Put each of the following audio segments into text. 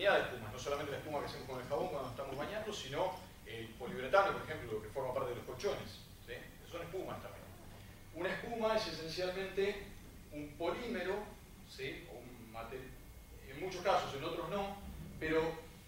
infinidad de espumas, no solamente la espuma que hacemos con el jabón cuando estamos bañando, sino el poliuretano, por ejemplo, que forma parte de los colchones. ¿Sí? Son espumas también. Una espuma es esencialmente un polímero, ¿sí? O un en muchos casos, en otros no, pero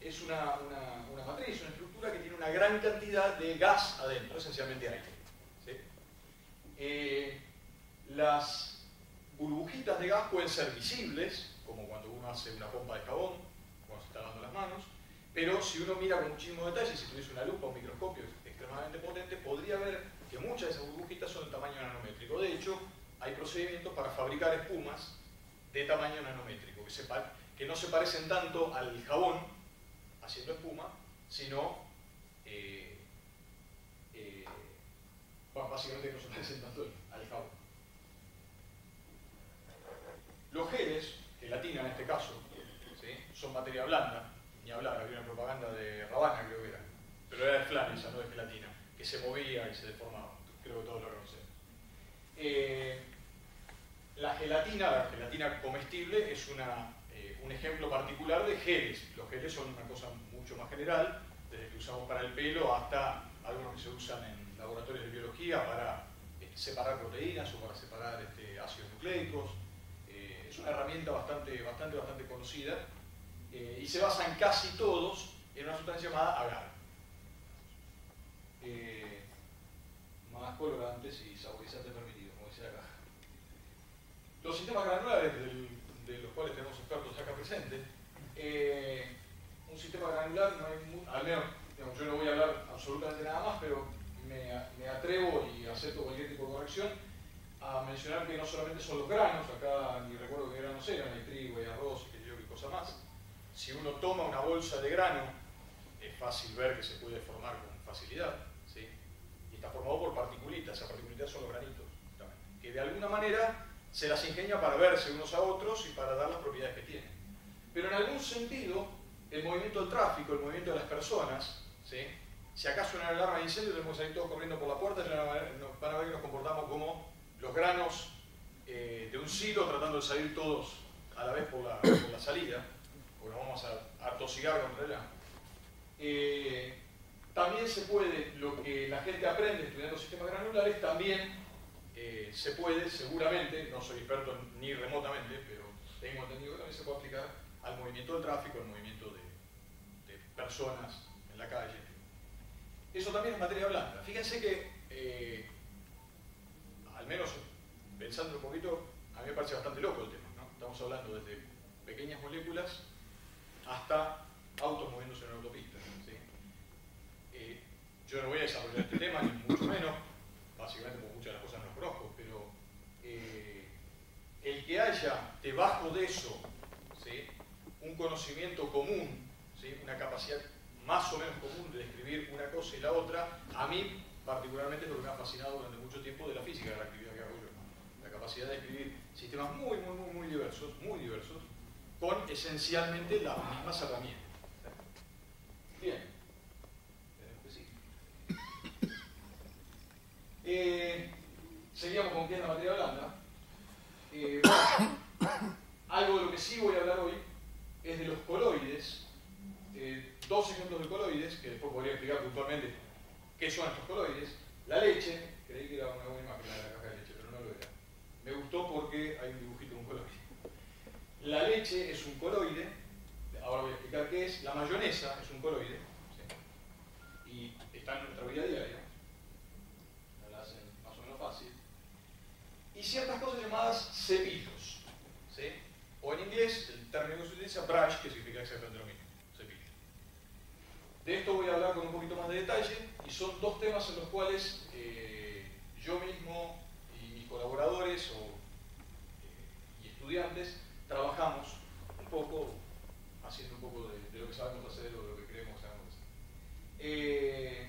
es una matriz, una estructura que tiene una gran cantidad de gas adentro, esencialmente aire. ¿Sí? Las burbujitas de gas pueden ser visibles, como cuando uno hace una pompa de jabón, cuando se está lavando las manos, pero si uno mira con muchísimo detalle, si tuviese una lupa o un microscopio extremadamente potente, podría ver que muchas de esas burbujitas son de tamaño nanométrico. De hecho, hay procedimientos para fabricar espumas de tamaño nanométrico, que no se parecen tanto al jabón haciendo espuma, sino básicamente no se parecen tanto al jabón. Los geles, gelatina en este caso, ¿sí? Son materia blanda, ni hablar, había una propaganda de Ravana, creo que era, pero era de flan esa, no de gelatina, que se movía y se deformaba, creo que todos lo conocen. La gelatina comestible es un ejemplo particular de geles. Los geles son una cosa mucho más general, desde que usamos para el pelo hasta algunos que se usan en laboratorios de biología para separar proteínas o para separar ácidos nucleicos. Es una herramienta bastante conocida y se basan casi todos en una sustancia llamada agar. Más colorantes y saborizantes permitidos, como dice acá. Los sistemas granulares, de los cuales tenemos expertos acá presentes, un sistema granular, no hay, al menos digamos, yo no voy a hablar absolutamente nada más, pero me atrevo y acepto cualquier tipo de corrección a mencionar que no solamente son los granos, acá ni recuerdo qué granos eran, hay trigo, hay arroz y qué cosa más. Si uno toma una bolsa de grano, es fácil ver que se puede formar con facilidad, ¿sí? Y está formado por partículitas, esas partículitas son los granitos, que de alguna manera se las ingenia para verse unos a otros y para dar las propiedades que tienen. Pero en algún sentido, el movimiento del tráfico, el movimiento de las personas, ¿sí? Si acaso una alarma de incendio tenemos que salir todos corriendo por la puerta, van a ver que nos comportamos como los granos de un silo tratando de salir todos a la vez por la salida, porque nos vamos a atosigar contra el agua. También se puede, lo que la gente aprende estudiando sistemas granulares, también se puede, seguramente, no soy experto ni remotamente, pero tengo entendido que también se puede aplicar al movimiento del tráfico, al movimiento de personas en la calle. Eso también es materia blanda. Fíjense que, al menos pensando un poquito, a mí me parece bastante loco el tema, ¿no? Estamos hablando desde pequeñas moléculas hasta autos moviéndose en una autopista, ¿sí? Yo no voy a desarrollar este tema, ni mucho menos, básicamente porque muchas de las cosas no las conozco, pero el que haya debajo de eso, ¿sí? Un conocimiento común, ¿sí? Una capacidad más o menos común de describir una cosa y la otra, a mí particularmente es lo que me ha fascinado durante mucho tiempo de la física, de la actividad que hago yo. La capacidad de describir sistemas muy diversos, con esencialmente las mismas herramientas. Bien. Seguíamos con qué es la materia blanda. Algo de lo que sí voy a hablar hoy es de los coloides. Dos ejemplos de coloides, que después podría explicar puntualmente qué son estos coloides. La leche, creí que era una buena imagen de la caja de leche, pero no lo era. Me gustó porque hay un dibujito de un coloide. La leche es un coloide, ahora voy a explicar qué es. La mayonesa es un coloide, ¿sí? Y está en nuestra vida diaria. Nos la hacen más o menos fácil. Y ciertas cosas llamadas cepillos, ¿sí? O en inglés, el término que se utiliza, brush, que significa exactamente lo mismo, cepillo. De esto voy a hablar con un poquito más de detalle, y son dos temas en los cuales yo mismo y mis colaboradores y estudiantes trabajamos un poco, haciendo un poco de lo que sabemos hacer o de lo que creemos que sabemos hacer.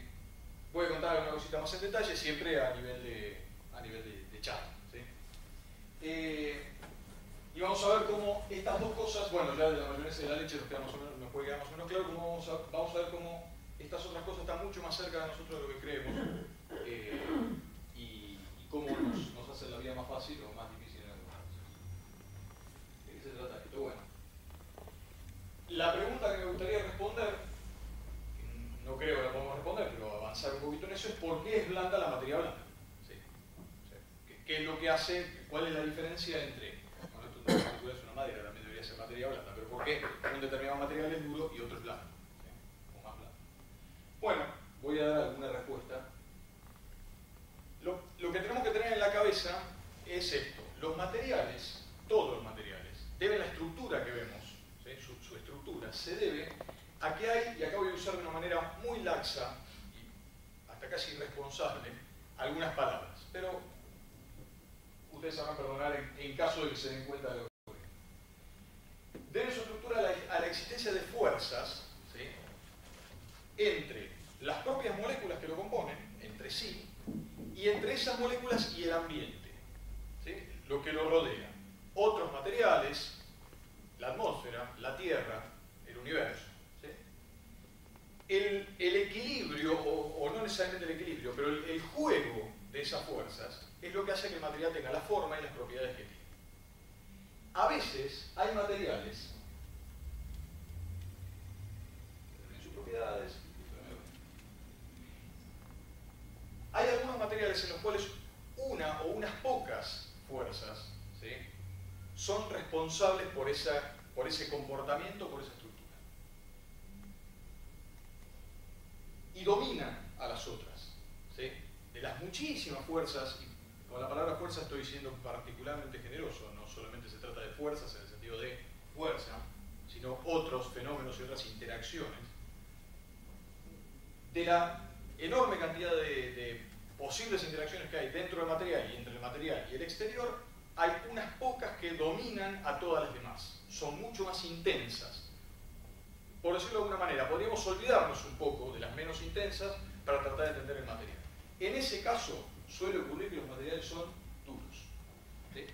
Voy a contar una cosita más en detalle, siempre a nivel de charla, ¿sí? Y vamos a ver cómo estas dos cosas, bueno, ya de la mayonesa y de la leche nos puede quedar más o menos claro, cómo vamos a ver cómo estas otras cosas están mucho más cerca de nosotros de lo que creemos, y cómo nos hace la vida más fácil o más difícil en algunos casos. ¿De qué se trata esto? Bueno, la pregunta que entonces por qué es blanda la materia blanda. ¿Sí? O sea, ¿qué es lo que hace? ¿Cuál es la diferencia entre, bueno, esto en particular es una madera, también debería ser materia blanda, pero por qué un determinado material es duro y otro es blando? ¿Sí? O más blando. Bueno, voy a dar alguna respuesta. Lo que tenemos que tener en la cabeza es esto. Los materiales, todos los materiales, deben la estructura que vemos, ¿sí? Su estructura se debe a que hay, y acá voy a usar de una manera muy laxa y hasta casi irresponsable, algunas palabras. Pero ustedes sabrán perdonar en caso de que se den cuenta de lo que ocurre. Debe su estructura a la existencia de fuerzas, ¿sí? Entre las propias moléculas que lo componen, entre sí, y entre esas moléculas y el ambiente, ¿sí? Lo que lo rodea. Otros materiales, la atmósfera, la Tierra, el universo. ¿Sí? El equilibrio, o no necesariamente el equilibrio, pero el juego de esas fuerzas es lo que hace que el material tenga la forma y las propiedades que tiene. A veces hay materiales en sus propiedades. Hay algunos materiales en los cuales una o unas pocas fuerzas, ¿sí?, son responsables por ese comportamiento, por esa estructura. Y dominan a las otras, ¿sí? De las muchísimas fuerzas, y con la palabra fuerza estoy siendo particularmente generoso, no solamente se trata de fuerzas en el sentido de fuerza, sino otros fenómenos y otras interacciones, de la enorme cantidad de posibles interacciones que hay dentro del material y entre el material y el exterior, hay unas pocas que dominan a todas las demás. Son mucho más intensas. Por decirlo de alguna manera, podríamos olvidarnos un poco de las menos intensas para tratar de entender el material. En ese caso, suele ocurrir que los materiales son duros. ¿Sí?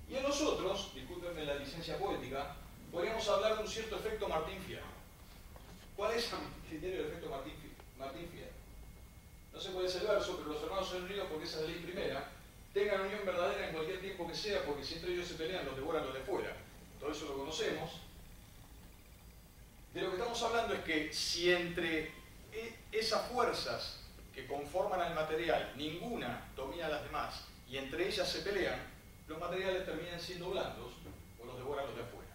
Y en los otros, discúlpenme la licencia poética, podríamos hablar de un cierto efecto Martín-Fierro. ¿Cuál es el criterio del efecto Martín-Fierro? No sé cuál es el verso, pero los hermanos son unidos porque esa es la ley primera. Tengan unión verdadera en cualquier tiempo que sea, porque si entre ellos se pelean, los devoran los de fuera. Todo eso lo conocemos. De lo que estamos hablando es que si entre esas fuerzas que conforman al material, ninguna domina a las demás, y entre ellas se pelean, los materiales terminan siendo blandos o los devoran los de afuera.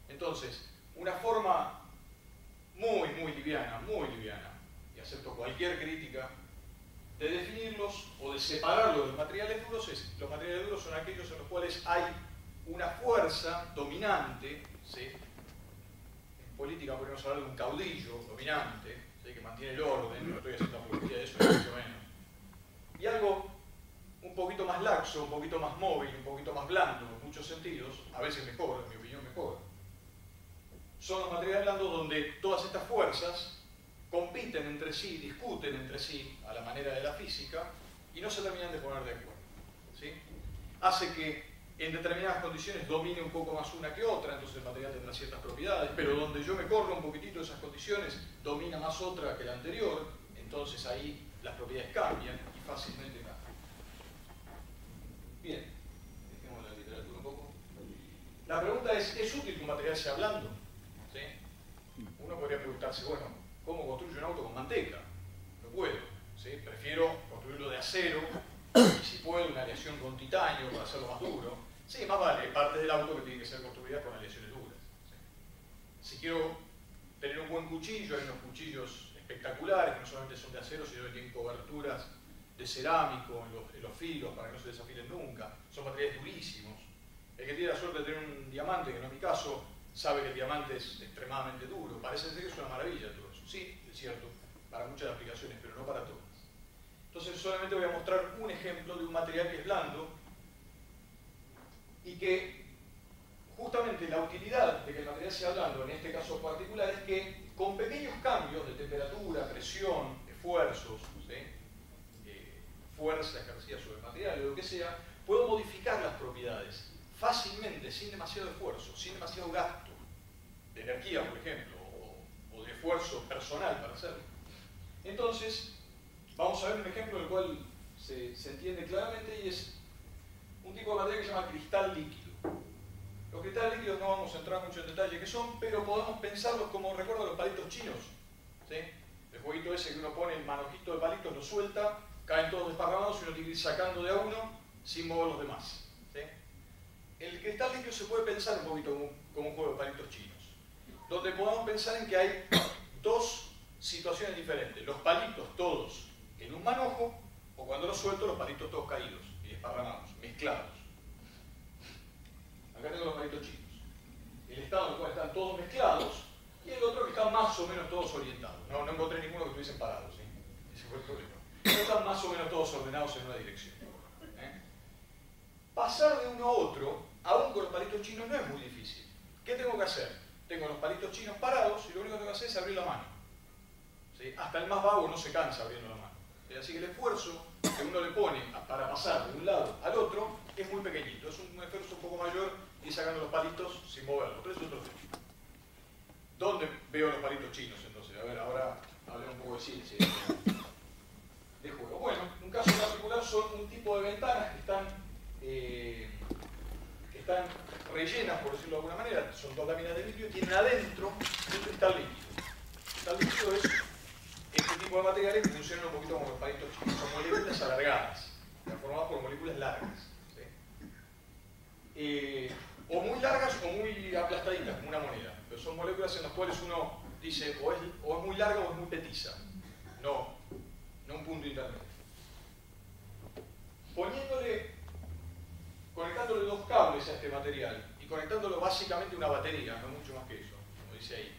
Entonces, una forma muy liviana, y acepto cualquier crítica, de definirlos o de separarlos de los materiales duros es, los materiales duros son aquellos en los cuales hay una fuerza dominante, ¿sí? En política podemos hablar de un caudillo dominante, ¿sí?, que mantiene el orden, no estoy haciendo apología de eso, ni mucho menos. Y algo un poquito más laxo, un poquito más móvil, un poquito más blando en muchos sentidos, a veces mejor, en mi opinión mejor. Son los materiales blandos donde todas estas fuerzas compiten entre sí, discuten entre sí, a la manera de la física, y no se terminan de poner de acuerdo. ¿Sí? Hace que en determinadas condiciones domine un poco más una que otra, entonces el material tendrá ciertas propiedades, pero donde yo me corro un poquitito de esas condiciones, domina más otra que la anterior, entonces ahí las propiedades cambian y fácilmente cambian. Bien, dejemos la literatura un poco. La pregunta ¿es útil que un material sea blando? ¿Sí? Uno podría preguntarse, bueno, ¿cómo construyo un auto con manteca? No puedo, ¿sí? Prefiero construirlo de acero, y si puedo una aleación con titanio para hacerlo más duro. Sí, más vale, parte del auto que tiene que ser construida con aleaciones duras. ¿Sí? Si quiero tener un buen cuchillo, hay unos cuchillos espectaculares que no solamente son de acero, sino que tienen coberturas de cerámico en los filos para que no se desafilen nunca. Son materiales durísimos. El que tiene la suerte de tener un diamante, que no es mi caso, sabe que el diamante es extremadamente duro. Parece ser que es una maravilla todo eso. Sí, es cierto, para muchas aplicaciones, pero no para todas. Entonces solamente voy a mostrar un ejemplo de un material que es blando y que justamente la utilidad de que el material sea blando, en este caso particular, es que con pequeños cambios de temperatura, presión, esfuerzos, ¿sí?, fuerza ejercida sobre el material o lo que sea, puedo modificar las propiedades fácilmente, sin demasiado esfuerzo, sin demasiado gasto de energía, por ejemplo, o de esfuerzo personal para hacerlo. Entonces, vamos a ver un ejemplo en el cual se entiende claramente, y es un tipo de material que se llama cristal líquido. Los cristales líquidos no vamos a entrar mucho en detalle qué son, pero podemos pensarlos como, ¿recuerdan los palitos chinos? ¿Sí? El jueguito ese que uno pone el manojito de palitos, lo suelta, caen todos desparramados y uno tiene que ir sacando de a uno sin mover los demás. ¿Sí? El cristal líquido se puede pensar un poquito como un juego de palitos chinos, donde podamos pensar en que hay dos situaciones diferentes. Los palitos todos en un manojo, o cuando los suelto, los palitos todos caídos y desparramados, mezclados. Acá tengo los palitos chinos. El estado en el cual están todos mezclados y el otro que están más o menos todos orientados. No encontré ninguno que estuviesen parados, ¿sí? Ese fue el problema. No están más o menos todos ordenados en una dirección. Pasar de uno a otro, aún con los palitos chinos, no es muy difícil. ¿Qué tengo que hacer? Tengo los palitos chinos parados y lo único que tengo que hacer es abrir la mano. ¿Sí? Hasta el más vago no se cansa abriendo la mano. ¿Sí? Así que el esfuerzo que uno le pone para pasar de un lado al otro es muy pequeñito. Es un esfuerzo un poco mayor ir sacando los palitos sin moverlos, pero eso es otro tema. ¿Dónde veo los palitos chinos entonces? A ver, ahora hablemos un poco de ciencia de juego. Bueno, un caso particular son un tipo de ventanas que están rellenas, por decirlo de alguna manera, son dos láminas de vidrio y tienen adentro un cristal líquido. El cristal líquido es este tipo de materiales que funcionan un poquito como los palitos chinos, son moléculas alargadas, están formadas por moléculas largas. ¿Sí? O muy largas o muy aplastaditas, como una moneda. Pero son moléculas en las cuales uno dice o es muy larga o es muy petiza. No un punto intermedio. Conectándole dos cables a este material y conectándolo básicamente a una batería, no mucho más que eso, como dice ahí,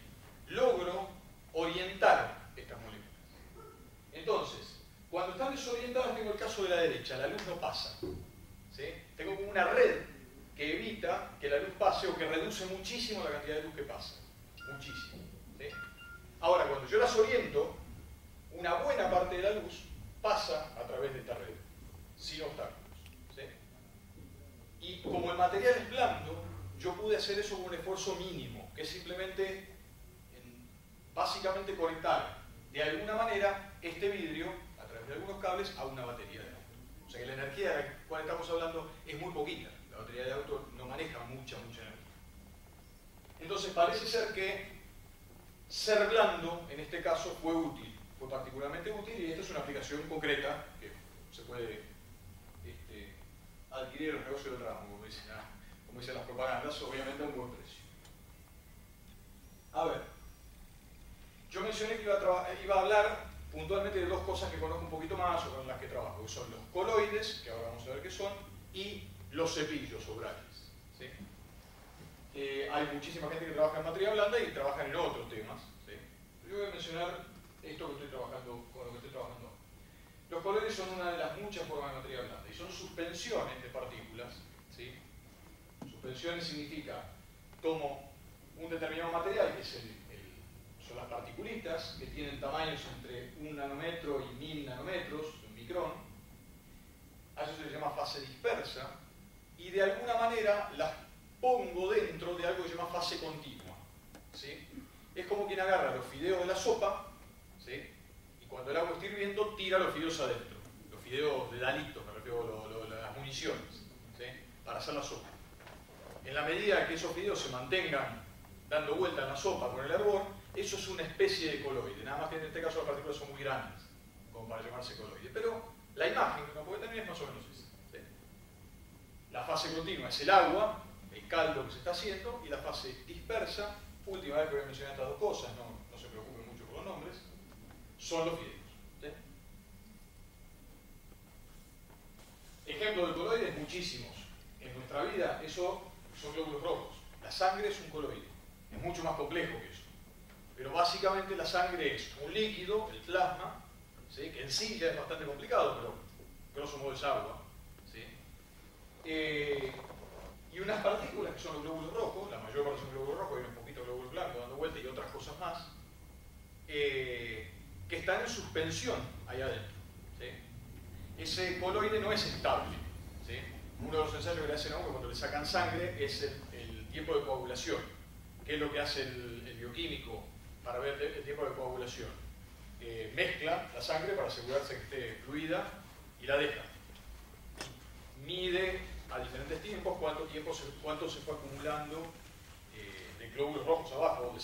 logro orientar estas moléculas. Entonces, cuando están desorientadas tengo el caso de la derecha, la luz no pasa. ¿Sí? Tengo como una red que evita que la luz pase o que reduce muchísimo la cantidad de luz que pasa. Muchísimo. ¿Sí? Ahora, cuando yo las oriento, una buena parte de la luz pasa a través de esta red, sin obstáculos. ¿Sí? Y como el material es blando, yo pude hacer eso con un esfuerzo mínimo, que es simplemente, básicamente conectar de alguna manera este vidrio, a través de algunos cables, a una batería de auto. O sea que la energía de la cual estamos hablando es muy poquita. La batería de auto no maneja mucha energía. Entonces parece ser que ser blando, en este caso, fue útil. Fue particularmente útil y esta es una aplicación concreta que se puede adquirir en los negocios del ramo, como dicen las propagandas, obviamente a un buen precio. A ver, yo mencioné que iba a hablar puntualmente de dos cosas que conozco un poquito más o con las que trabajo, que son los coloides, que ahora vamos a ver qué son, y los cepillos o brackets. ¿Sí? Hay muchísima gente que trabaja en materia blanda y trabaja en otros temas. ¿Sí? Yo voy a mencionar esto que estoy trabajando, con lo que estoy trabajando. Los coloides son una de las muchas formas de materia blanda y son suspensiones de partículas. ¿Sí? Suspensiones significa, tomo un determinado material, que es son las particulitas, que tienen tamaños entre 1 nanómetro y 1000 nanómetros, un micrón. A eso se le llama fase dispersa, y de alguna manera las pongo dentro de algo que se llama fase continua. ¿Sí? Es como quien agarra los fideos de la sopa, ¿sí? Y cuando el agua está hirviendo, tira los fideos adentro. Los fideos de dalitos, me refiero a las municiones, ¿sí? Para hacer la sopa. En la medida que esos fideos se mantengan dando vuelta en la sopa con el hervor, eso es una especie de coloide. Nada más que en este caso las partículas son muy grandes, como para llamarse coloide. Pero la imagen que uno puede tener es más o menos esa. ¿Sí? La fase continua es el agua, el caldo que se está haciendo, y la fase dispersa, última vez que voy a mencionar estas dos cosas, no se preocupen mucho por los nombres, son los fideos. ¿Sí? Ejemplos de coloides muchísimos. En nuestra vida eso son glóbulos rojos. La sangre es un coloide. Es mucho más complejo que eso. Pero básicamente la sangre es un líquido, el plasma, ¿sí? Que en sí ya es bastante complicado, pero grosso modo es agua. ¿Sí? Y unas partículas que son los glóbulos rojos, la mayor parte son glóbulos rojos, hay un poquito de glóbulos blancos dando vuelta y otras cosas más, que están en suspensión ahí adentro. ¿Sí? Ese coloide no es estable. ¿Sí? Uno de los ensayos que le hacen a uno cuando le sacan sangre es el tiempo de coagulación. ¿Qué es lo que hace el bioquímico para ver el tiempo de coagulación? Mezcla la sangre para asegurarse que esté fluida y la deja. Mide a diferentes tiempos cuánto se fue acumulando de glóbulos rojos abajo, de